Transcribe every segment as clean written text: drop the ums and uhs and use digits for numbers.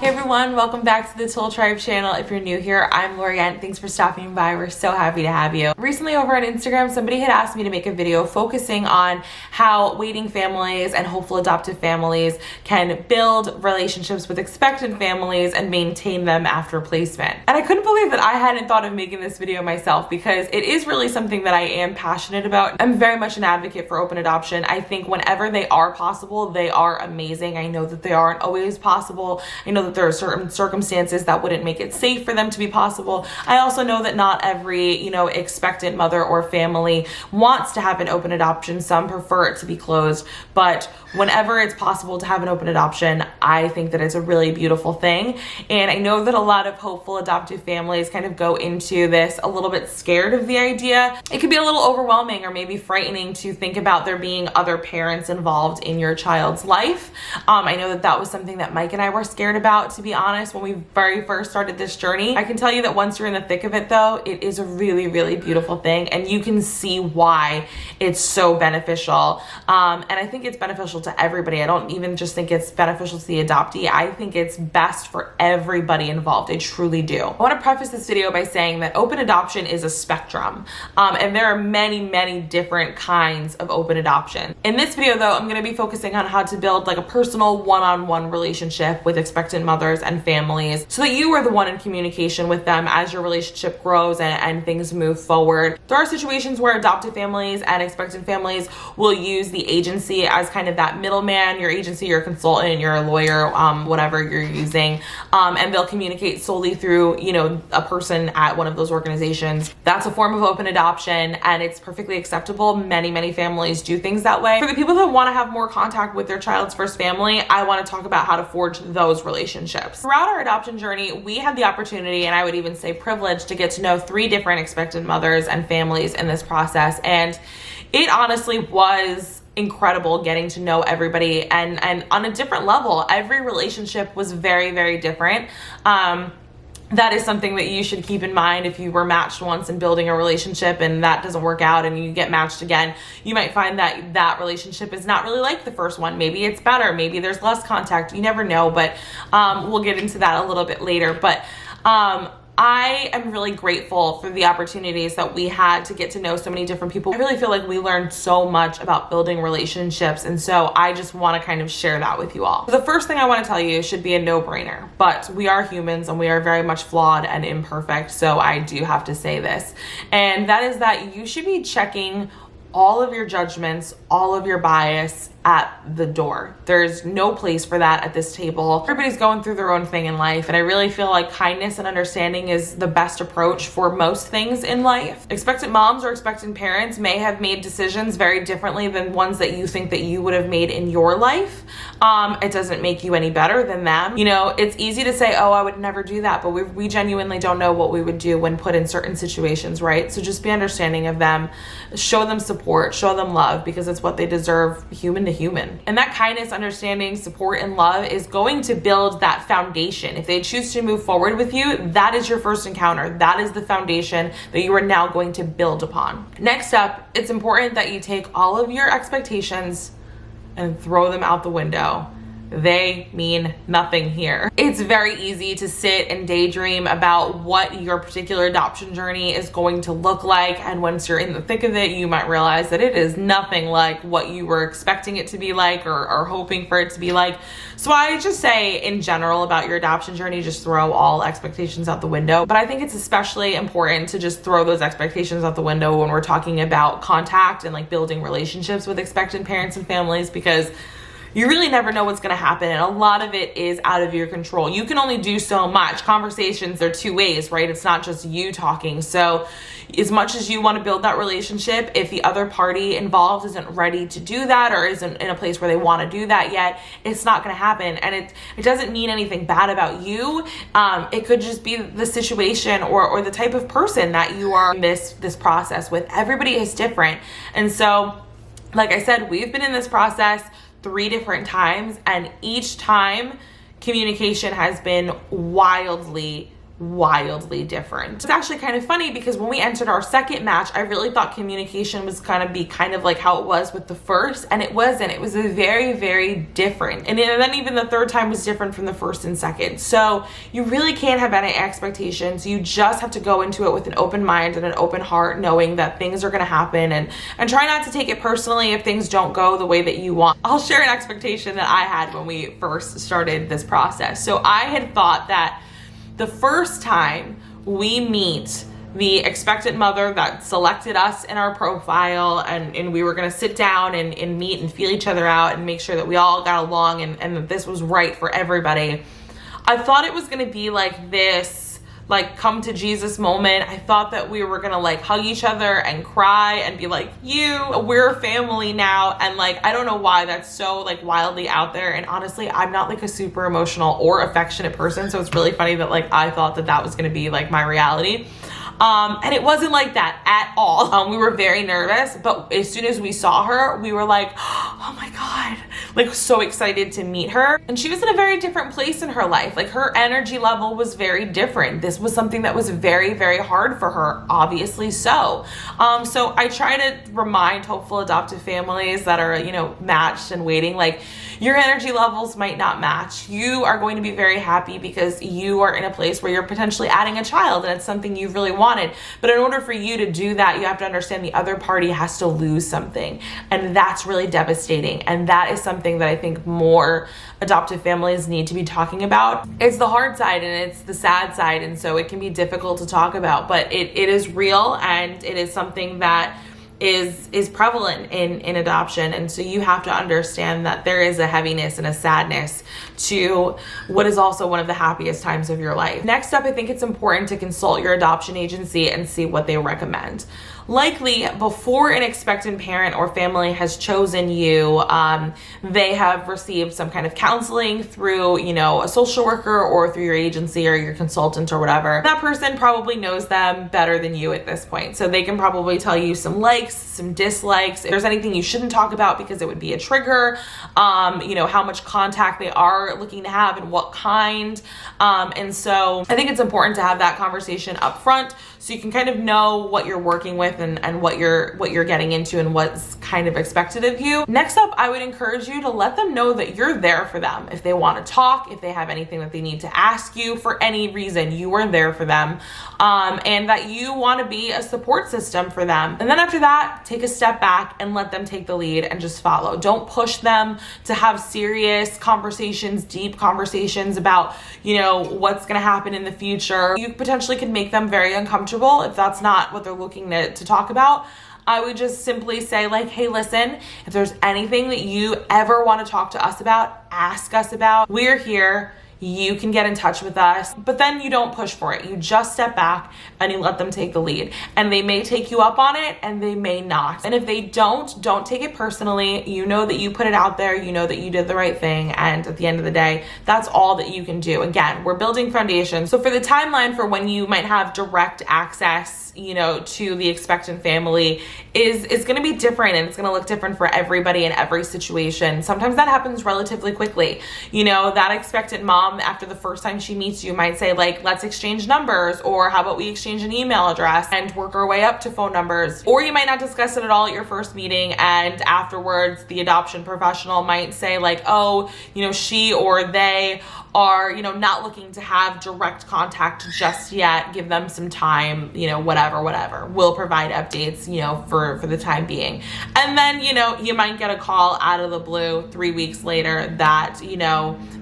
everyone, welcome back to the Toal Tribe channel. If you're new here, I'm Lorianne. Thanks for stopping by. We're so happy to have you. Recently over on Instagram, somebody had asked me to make a video focusing on how waiting families and hopeful adoptive families can build relationships with expectant families and maintain them after placement. And I couldn't believe that I hadn't thought of making this video myself, because it is really something that I am passionate about. I'm very much an advocate for open adoption. I think whenever they are possible, they are amazing. I know that they aren't always possible. I know that there are certain circumstances that wouldn't make it safe for them to be possible. I also know that not every, expectant mother or family wants to have an open adoption. Some prefer it to be closed, but whenever it's possible to have an open adoption, I think that it's a really beautiful thing. And I know that a lot of hopeful adoptive families kind of go into this a little bit scared of the idea. It could be a little overwhelming or maybe frightening to think about there being other parents involved in your child's life. I know that that was something that Mike and I were scared about, to be honest, when we very first started this journey. I can tell you that once you're in the thick of it though, it is a really, really beautiful thing, and you can see why it's so beneficial. And I think it's beneficial to everybody. I don't even just think it's beneficial to the adoptee. I think it's best for everybody involved. I truly do. I want to preface this video by saying that open adoption is a spectrum, and there are many, many different kinds of open adoption. In this video though, I'm going to be focusing on how to build like a personal one-on-one relationship with expectant mothers and families, so that you are the one in communication with them as your relationship grows and things move forward. There are situations where adoptive families and expectant families will use the agency as kind of that middleman, your agency, your consultant, your lawyer, whatever you're using, and they'll communicate solely through, a person at one of those organizations. That's a form of open adoption, and it's perfectly acceptable. Many, many families do things that way. For the people that want to have more contact with their child's first family, I want to talk about how to forge those relationships. Throughout our adoption journey, we had the opportunity, and I would even say privilege, to get to know 3 different expectant mothers and families in this process. And it honestly was incredible getting to know everybody, and on a different level. Every relationship was very, very different. That is something that you should keep in mind. If you were matched once in building a relationship and that doesn't work out and you get matched again, you might find that that relationship is not really like the first one. Maybe it's better, maybe there's less contact, you never know, but we'll get into that a little bit later. But I am really grateful for the opportunities that we had to get to know so many different people. I really feel like we learned so much about building relationships, and so I just want to kind of share that with you all. The first thing I want to tell you should be a no-brainer, but we are humans and we are very much flawed and imperfect, so I do have to say this, and that is that you should be checking all of your judgments, all of your bias at the door. There's no place for that at this table. Everybody's going through their own thing in life, and I really feel like kindness and understanding is the best approach for most things in life. Expectant moms or expectant parents may have made decisions very differently than ones that you think that you would have made in your life. It doesn't make you any better than them. It's easy to say, oh, I would never do that, but we genuinely don't know what we would do when put in certain situations, right? So just be understanding of them, show them support, show them love, because it's what they deserve, human to human. And that kindness, understanding, support, and love is going to build that foundation. If they choose to move forward with you, that is your first encounter. That is the foundation that you are now going to build upon. Next up, it's important that you take all of your expectations and throw them out the window. They mean nothing here. It's very easy to sit and daydream about what your particular adoption journey is going to look like, and once you're in the thick of it, you might realize that it is nothing like what you were expecting it to be like or hoping for it to be like. So I just say, in general, about your adoption journey, just throw all expectations out the window. But I think it's especially important to just throw those expectations out the window when we're talking about contact and like building relationships with expectant parents and families, because you really never know what's going to happen, and a lot of it is out of your control. You can only do so much. Conversations are 2 ways, right? It's not just you talking. So as much as you want to build that relationship, if the other party involved isn't ready to do that or isn't in a place where they want to do that yet, it's not going to happen. And it doesn't mean anything bad about you. It could just be the situation or the type of person that you are in this process with. Everybody is different. And so, like I said, we've been in this process 3 different times, and each time communication has been wildly wildly different. It's actually kind of funny because when we entered our second match, I really thought communication was gonna be kind of like how it was with the first, and it wasn't. It was a very, very different. And then even the third time was different from the first and second. So you really can't have any expectations. You just have to go into it with an open mind and an open heart, knowing that things are gonna happen, and try not to take it personally if things don't go the way that you want. I'll share an expectation that I had when we first started this process. So I had thought that the first time we meet the expectant mother that selected us in our profile, and we were gonna sit down and meet and feel each other out and make sure that we all got along and that this was right for everybody. I thought it was gonna be like this, like come to Jesus moment. I thought that we were gonna like hug each other and cry and be like, we're family now. And like, I don't know why that's so like wildly out there. And honestly, I'm not like a super emotional or affectionate person. So it's really funny that like, I thought that that was gonna be like my reality. And it wasn't like that at all. We were very nervous, but as soon as we saw her, we were like, oh my God, like so excited to meet her. And she was in a very different place in her life. Like her energy level was very different. This was something that was very, very hard for her, obviously so. So I try to remind hopeful adoptive families that are, matched and waiting, like your energy levels might not match. You are going to be very happy because you are in a place where you're potentially adding a child and it's something you really wanted. But in order for you to do that, you have to understand the other party has to lose something. And that's really devastating. And that is something that I think more adoptive families need to be talking about. It's the hard side and it's the sad side. And so it can be difficult to talk about, but it is real, and it is something that is prevalent in adoption. And so you have to understand that there is a heaviness and a sadness to what is also one of the happiest times of your life. Next up, I think it's important to consult your adoption agency and see what they recommend. Likely before an expectant parent or family has chosen you, they have received some kind of counseling through, a social worker or through your agency or your consultant or whatever. That person probably knows them better than you at this point. So they can probably tell you some likes, some dislikes, if there's anything you shouldn't talk about because it would be a trigger, how much contact they are looking to have and what kind. And so I think it's important to have that conversation up front so you can kind of know what you're working with and what you're getting into and what's kind of expected of you. Next up, I would encourage you to let them know that you're there for them. If they want to talk, if they have anything that they need to ask you for any reason, you are there for them, and that you want to be a support system for them. And then after that, take a step back and let them take the lead and just follow. Don't push them to have serious conversations, deep conversations about, what's going to happen in the future. You potentially could make them very uncomfortable if that's not what they're looking to talk about. I would just simply say like, hey, listen, if there's anything that you ever want to talk to us about, ask us about. We're here. You can get in touch with us, but then you don't push for it. You just step back and you let them take the lead. And they may take you up on it and they may not. And if they don't take it personally. You know that you put it out there. You know that you did the right thing. And at the end of the day, that's all that you can do. Again, we're building foundations. So for the timeline for when you might have direct access, to the expectant family is going to be different, and it's going to look different for everybody in every situation. Sometimes that happens relatively quickly. That expectant mom, after the first time she meets you, might say like, let's exchange numbers, or how about we exchange an email address and work our way up to phone numbers. Or you might not discuss it at all at your first meeting, and afterwards the adoption professional might say like, oh, she or they are, not looking to have direct contact just yet. Give them some time, whatever. We'll provide updates, for the time being. And then, you might get a call out of the blue 3 weeks later that,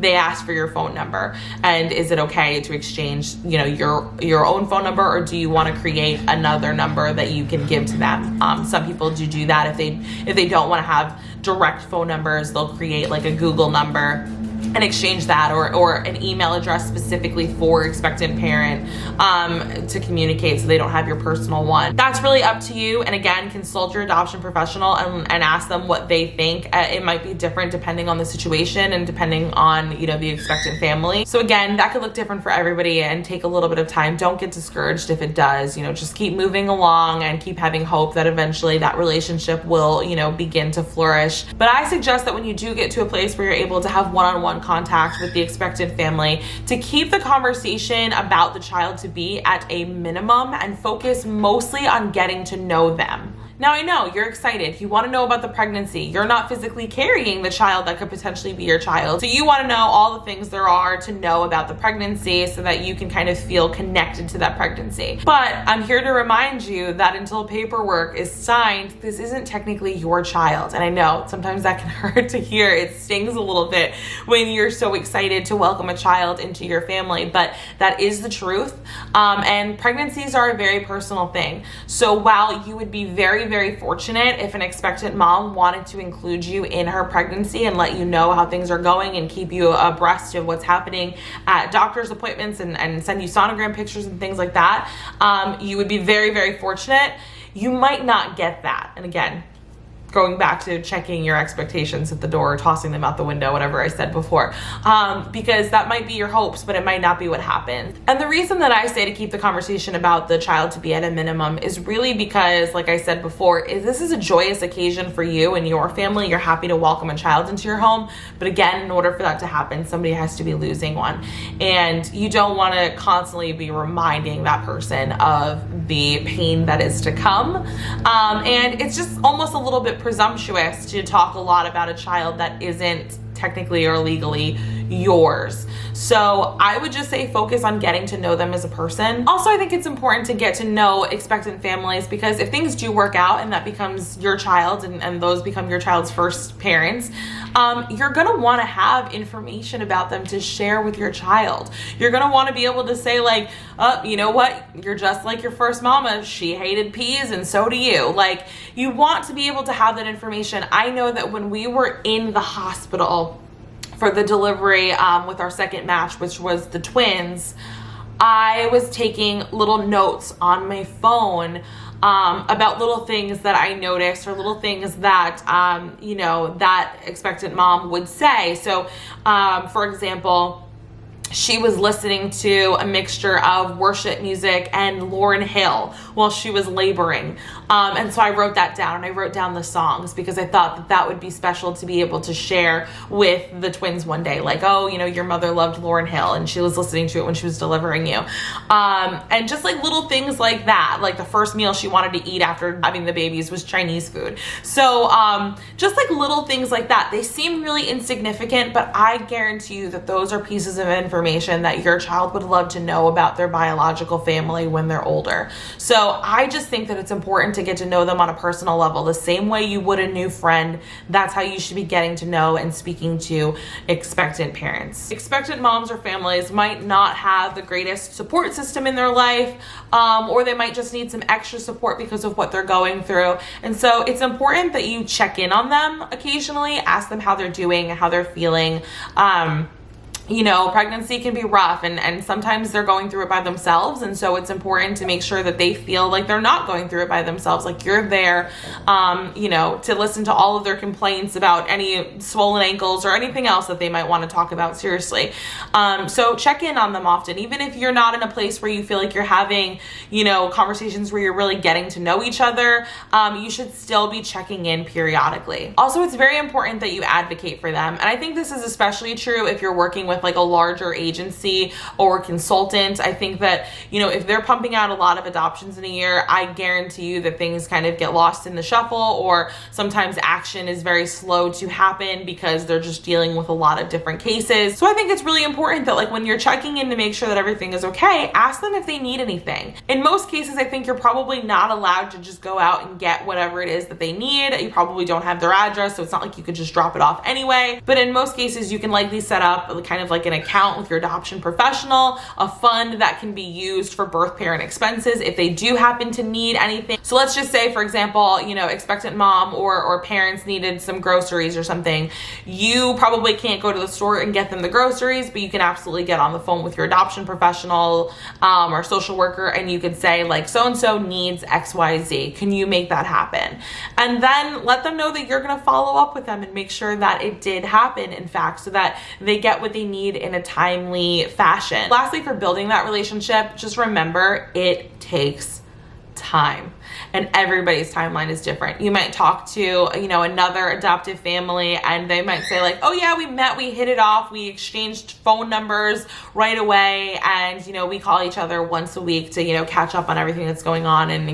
they asked for your phone number. And is it okay to exchange, your own phone number, or do you want to create another number that you can give to them? Some people do that. If they don't want to have direct phone numbers, they'll create like a Google number and exchange that, or an email address specifically for expectant parent to communicate so they don't have your personal one. That's really up to you. And again, consult your adoption professional and ask them what they think. It might be different depending on the situation and depending on, the expectant family. So again, that could look different for everybody and take a little bit of time. Don't get discouraged if it does. Just keep moving along and keep having hope that eventually that relationship will, begin to flourish. But I suggest that when you do get to a place where you're able to have one-on-one one-on-one contact with the expectant family to keep the conversation about the child to be at a minimum and focus mostly on getting to know them. Now, I know you're excited. You want to know about the pregnancy. You're not physically carrying the child that could potentially be your child. So you want to know all the things there are to know about the pregnancy so that you can kind of feel connected to that pregnancy. But I'm here to remind you that until paperwork is signed, this isn't technically your child. And I know sometimes that can hurt to hear. It stings a little bit when you're so excited to welcome a child into your family, but that is the truth. And pregnancies are a very personal thing. So while you would be very fortunate if an expectant mom wanted to include you in her pregnancy and let you know how things are going and keep you abreast of what's happening at doctor's appointments and send you sonogram pictures and things like that, you would be very fortunate. You might not get that. And again, going back to checking your expectations at the door, tossing them out the window, whatever I said before, because that might be your hopes, but it might not be what happens. And the reason that I say to keep the conversation about the child to be at a minimum is really because, like I said before, this is a joyous occasion for you and your family. You're happy to welcome a child into your home. But again, in order for that to happen, somebody has to be losing one. And you don't want to constantly be reminding that person of the pain that is to come. And it's just almost a little bit presumptuous to talk a lot about a child that isn't technically or legally yours. So I would just say focus on getting to know them as a person. Also, I think it's important to get to know expectant families, because if things do work out and that becomes your child and those become your child's first parents, you're gonna wanna have information about them to share with your child. You're gonna wanna be able to say like, you know what, you're just like your first mama. She hated peas and so do you. Like, you want to be able to have that information. I know that when we were in the hospital for the delivery with our second match, which was the twins, I was taking little notes on my phone about little things that I noticed or little things that, you know, that expectant mom would say. So, for example, she was listening to a mixture of worship music and Lauryn Hill while she was laboring. And so I wrote that down, and I wrote down the songs because I thought that that would be special to be able to share with the twins one day. Like, oh, you know, your mother loved Lauryn Hill and she was listening to it when she was delivering you. And just like little things like that, like the first meal she wanted to eat after having the babies was Chinese food. So just like little things like that, they seem really insignificant, but I guarantee you that those are pieces of information that your child would love to know about their biological family when they're older. So I just think that it's important to get to know them on a personal level, the same way you would a new friend. That's how you should be getting to know and speaking to expectant parents. Expectant moms or families might not have the greatest support system in their life, or they might just need some extra support because of what they're going through. And so it's important that you check in on them occasionally, ask them how they're doing, how they're feeling. You know, pregnancy can be rough and sometimes they're going through it by themselves. And so it's important to make sure that they feel like they're not going through it by themselves. Like you're there, you know, to listen to all of their complaints about any swollen ankles or anything else that they might want to talk about seriously. So check in on them often, even if you're not in a place where you feel like you're having, you know, conversations where you're really getting to know each other. You should still be checking in periodically. Also, it's very important that you advocate for them. And I think this is especially true if you're working with like a larger agency or consultant. I think that, you know, if they're pumping out a lot of adoptions in a year, I guarantee you that things kind of get lost in the shuffle, or sometimes action is very slow to happen because they're just dealing with a lot of different cases. So I think it's really important that like when you're checking in to make sure that everything is okay, ask them if they need anything. In most cases, I think you're probably not allowed to just go out and get whatever it is that they need. You probably don't have their address, so it's not like you could just drop it off anyway. But in most cases, you can likely set up kind of like an account with your adoption professional, a fund that can be used for birth parent expenses if they do happen to need anything. So let's just say, for example, you know, expectant mom or parents needed some groceries or something. You probably can't go to the store and get them the groceries, but you can absolutely get on the phone with your adoption professional or social worker, and you could say like, so-and-so needs XYZ. Can you make that happen? And then let them know that you're going to follow up with them and make sure that it did happen, in fact, so that they get what they need in a timely fashion. Lastly, for building that relationship, just remember it takes time, and everybody's timeline is different. You might talk to, another adoptive family, and they might say like, oh yeah, we met, we hit it off, we exchanged phone numbers right away, and we call each other once a week to catch up on everything that's going on, and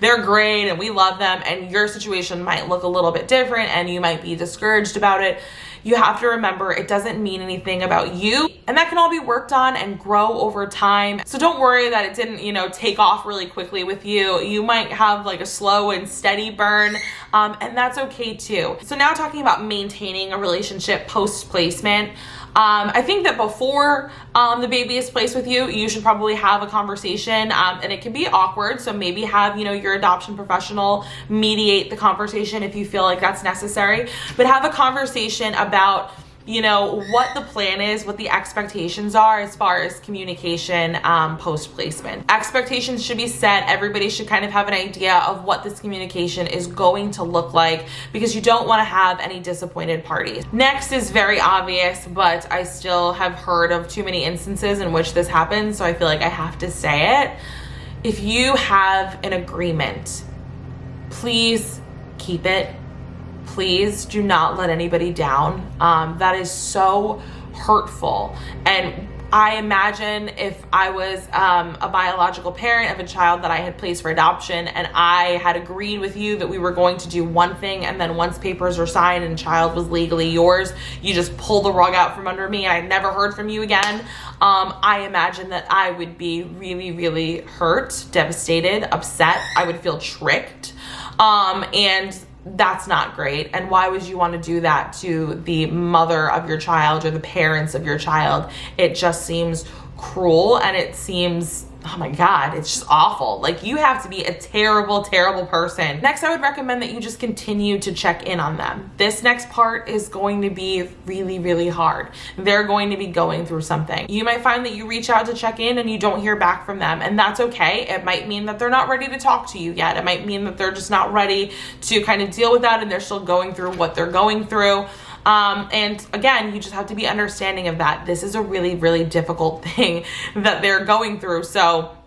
they're great and we love them. And your situation might look a little bit different, and you might be discouraged about it. You have to remember, it doesn't mean anything about you, and that can all be worked on and grow over time. So don't worry that it didn't, take off really quickly with you. You might have like a slow and steady burn, and that's okay too. So now talking about maintaining a relationship post-placement, I think that before the baby is placed with you, you should probably have a conversation, and it can be awkward. So maybe have, your adoption professional mediate the conversation if you feel like that's necessary, but have a conversation about what the plan is, what the expectations are as far as communication post-placement. Expectations should be set. Everybody should kind of have an idea of what this communication is going to look like, because you don't want to have any disappointed parties. Next is very obvious, but I still have heard of too many instances in which this happens, so I feel like I have to say it. If you have an agreement, please keep it. Please do not let anybody down. That is so hurtful. And I imagine if I was a biological parent of a child that I had placed for adoption, and I had agreed with you that we were going to do one thing, and then once papers were signed and child was legally yours, you just pulled the rug out from under me and I never heard from you again. I imagine that I would be really, really hurt, devastated, upset. I would feel tricked. And that's not great. And why would you want to do that to the mother of your child or the parents of your child? It just seems cruel, and it seems, oh my God, it's just awful. Like, you have to be a terrible, terrible person. Next, I would recommend that you just continue to check in on them. This next part is going to be really, really hard. They're going to be going through something. You might find that you reach out to check in and you don't hear back from them, and that's okay. It might mean that they're not ready to talk to you yet. It might mean that they're just not ready to kind of deal with that, and they're still going through what they're going through. And again, you just have to be understanding of that. This is a really, really difficult thing that they're going through. So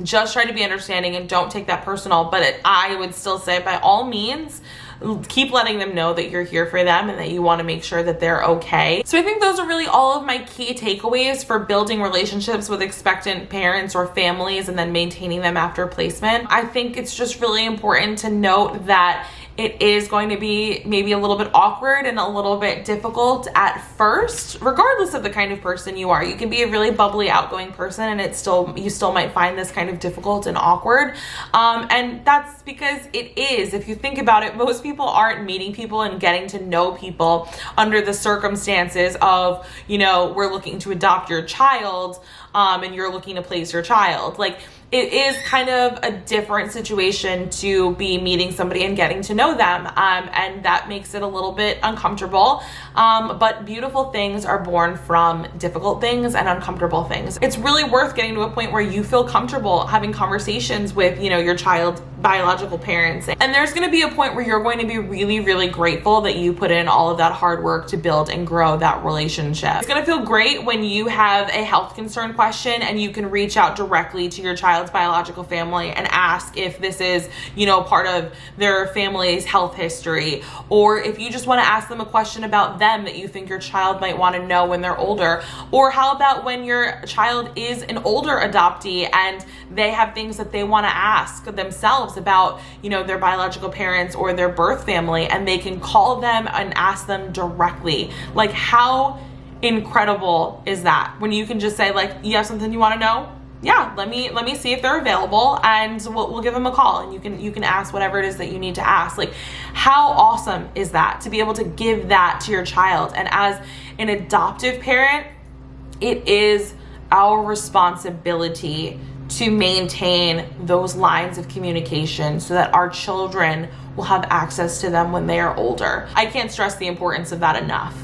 just try to be understanding and don't take that personal. But I would still say, by all means, keep letting them know that you're here for them and that you want to make sure that they're okay. So I think those are really all of my key takeaways for building relationships with expectant parents or families and then maintaining them after placement. I think it's just really important to note that it is going to be maybe a little bit awkward and a little bit difficult at first, regardless of the kind of person you are. You can be a really bubbly, outgoing person, and you still might find this kind of difficult and awkward. And that's because it is. If you think about it, most people aren't meeting people and getting to know people under the circumstances of, we're looking to adopt your child, and you're looking to place your child. Like, it is kind of a different situation to be meeting somebody and getting to know them, and that makes it a little bit uncomfortable, but beautiful things are born from difficult things and uncomfortable things. It's really worth getting to a point where you feel comfortable having conversations with, your child's biological parents, and there's going to be a point where you're going to be really, really grateful that you put in all of that hard work to build and grow that relationship. It's going to feel great when you have a health concern question and you can reach out directly to your child's biological family and ask if this is, part of their family's health history, or if you just want to ask them a question about them that you think your child might want to know when they're older. Or how about when your child is an older adoptee and they have things that they want to ask themselves about, their biological parents or their birth family, and they can call them and ask them directly. Like, how incredible is that when you can just say, like, you have something you want to know? Yeah, let me see if they're available, and we'll give them a call, and you can ask whatever it is that you need to ask. Like, how awesome is that to be able to give that to your child? And as an adoptive parent, it is our responsibility to maintain those lines of communication so that our children will have access to them when they are older. I can't stress the importance of that enough.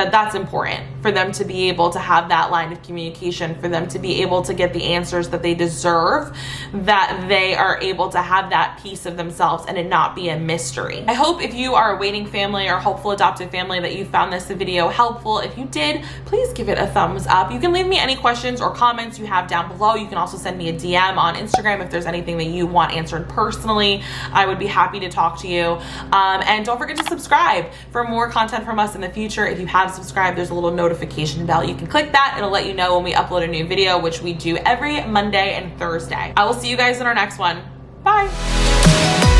that's important for them to be able to have that line of communication, for them to be able to get the answers that they deserve, that they are able to have that piece of themselves and it not be a mystery. I hope if you are a waiting family or hopeful adoptive family that you found this video helpful. If you did, please give it a thumbs up. You can leave me any questions or comments you have down below. You can also send me a DM on Instagram if there's anything that you want answered personally. I would be happy to talk to you. And don't forget to subscribe for more content from us in the future. If you have subscribed, there's a little notification bell. You can click that. It'll let you know when we upload a new video, which we do every Monday and Thursday. I will see you guys in our next one. Bye.